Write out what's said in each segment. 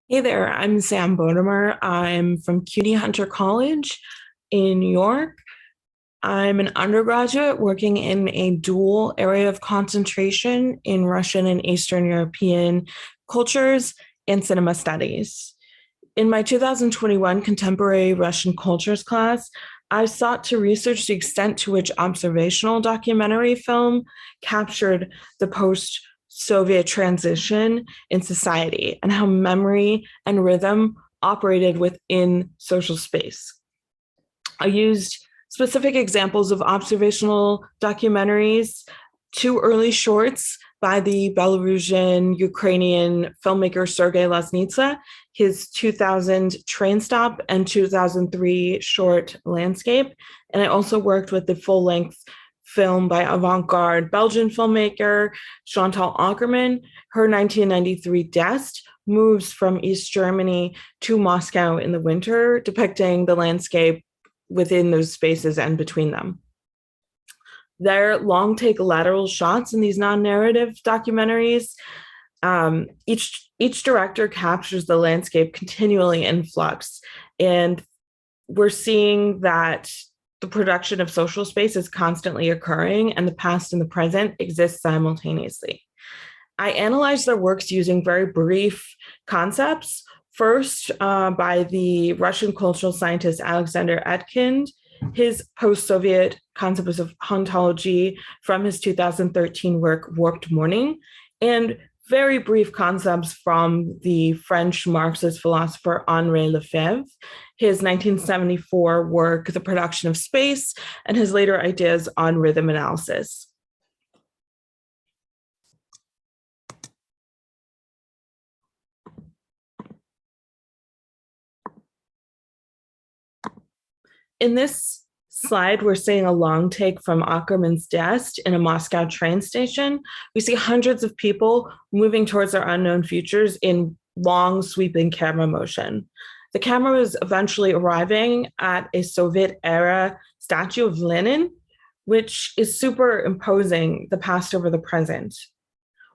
Hey there, I'm Sam Bodemer. I'm from CUNY Hunter College in New York. I'm an undergraduate working in a dual area of concentration in Russian and Eastern European cultures and cinema studies. In my 2021 Contemporary Russian Cultures class, I sought to research the extent to which observational documentary film captured the post Soviet transition in society and how memory and rhythm operated within social space. I used specific examples of observational documentaries, two early shorts by the Belarusian Ukrainian filmmaker Sergei Loznita, his 2000 Train Stop and 2003 short Landscape. And I also worked with the full length film by avant-garde Belgian filmmaker Chantal Akerman. Her 1993 Dest moves from East Germany to Moscow in the winter, depicting the landscape within those spaces and between them. They're long take lateral shots in these non-narrative documentaries. Each director captures the landscape continually in flux, and we're seeing that the production of social space is constantly occurring, and the past and the present exist simultaneously. I analyzed their works using very brief concepts. First, by the Russian cultural scientist Alexander Etkind, his post-Soviet concept of hauntology from his 2013 work, Warped Morning, and very brief concepts from the French Marxist philosopher Henri Lefebvre, his 1974 work, The Production of Space, and his later ideas on rhythm analysis. In this slide, we're seeing a long take from Akerman's Dest in a Moscow train station. We see hundreds of people moving towards their unknown futures in long, sweeping camera motion. The camera is eventually arriving at a Soviet-era statue of Lenin, which is superimposing the past over the present.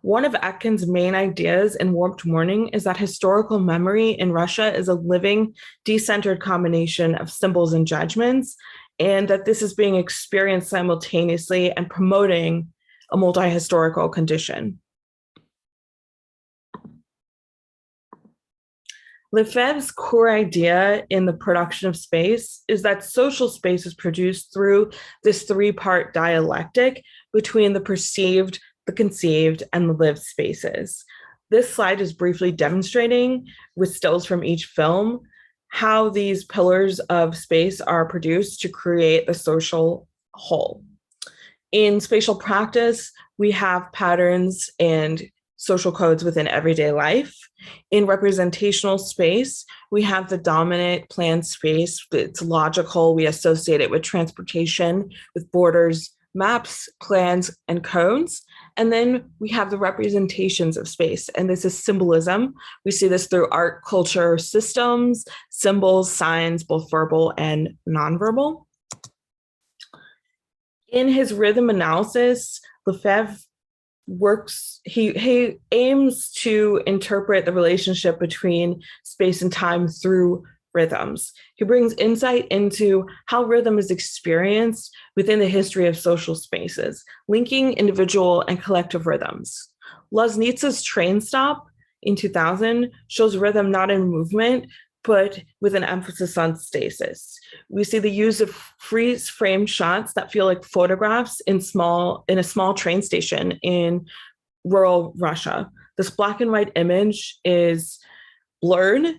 One of Atkins' main ideas in Warped Morning is that historical memory in Russia is a living, decentered combination of symbols and judgments, and that this is being experienced simultaneously and promoting a multi-historical condition. Lefebvre's core idea in the production of space is that social space is produced through this three-part dialectic between the perceived, the conceived, and the lived spaces. This slide is briefly demonstrating, with stills from each film, how these pillars of space are produced to create the social whole. In spatial practice, we have patterns and social codes within everyday life. In representational space, we have the dominant planned space. It's logical. We associate it with transportation, with borders, maps, plans, and codes. And then we have the representations of space, and this is symbolism. We see this through art, culture, systems, symbols, signs, both verbal and nonverbal. In his rhythm analysis, Lefebvre he aims to interpret the relationship between space and time through rhythms. He brings insight into how rhythm is experienced within the history of social spaces, linking individual and collective rhythms. Loznita's Train Stop in 2000 shows rhythm not in movement, but with an emphasis on stasis. We see the use of freeze frame shots that feel like photographs in a small train station in rural Russia. This black and white image is blurred.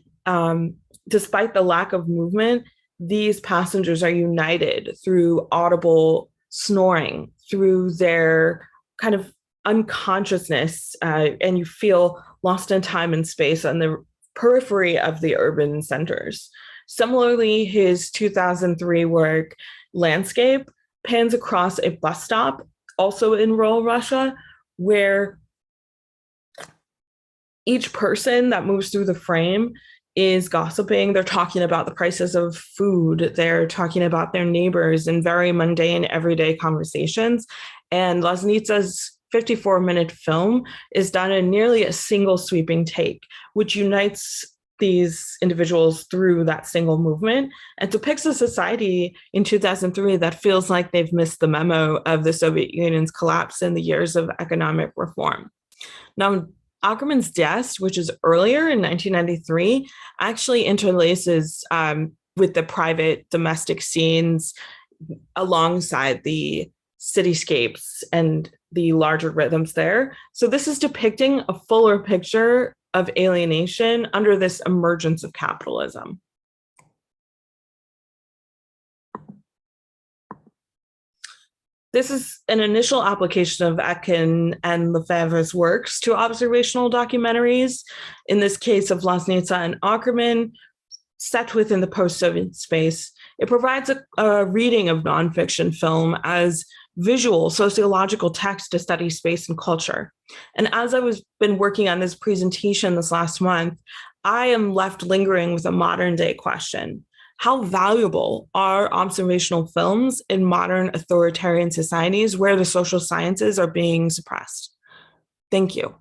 Despite the lack of movement, these passengers are united through audible snoring, through their kind of unconsciousness, and you feel lost in time and space on the periphery of the urban centers. Similarly, his 2003 work, Landscape, pans across a bus stop, also in rural Russia, where each person that moves through the frame is gossiping. They're talking about the prices of food. They're talking about their neighbors in very mundane, everyday conversations. And Loznita's 54-minute film is done in nearly a single sweeping take, which unites these individuals through that single movement and depicts a society in 2003 that feels like they've missed the memo of the Soviet Union's collapse in the years of economic reform. Now, Akerman's death, which is earlier in 1993, actually interlaces with the private domestic scenes alongside the cityscapes and the larger rhythms there. So this is depicting a fuller picture of alienation under this emergence of capitalism. This is an initial application of Etkin and Lefebvre's works to observational documentaries, in this case of Loznita and Akerman, set within the post-Soviet space. It provides a reading of nonfiction film as visual sociological text to study space and culture. And as I was been working on this presentation this last month, I am left lingering with a modern day question. How valuable are observational films in modern authoritarian societies where the social sciences are being suppressed? Thank you.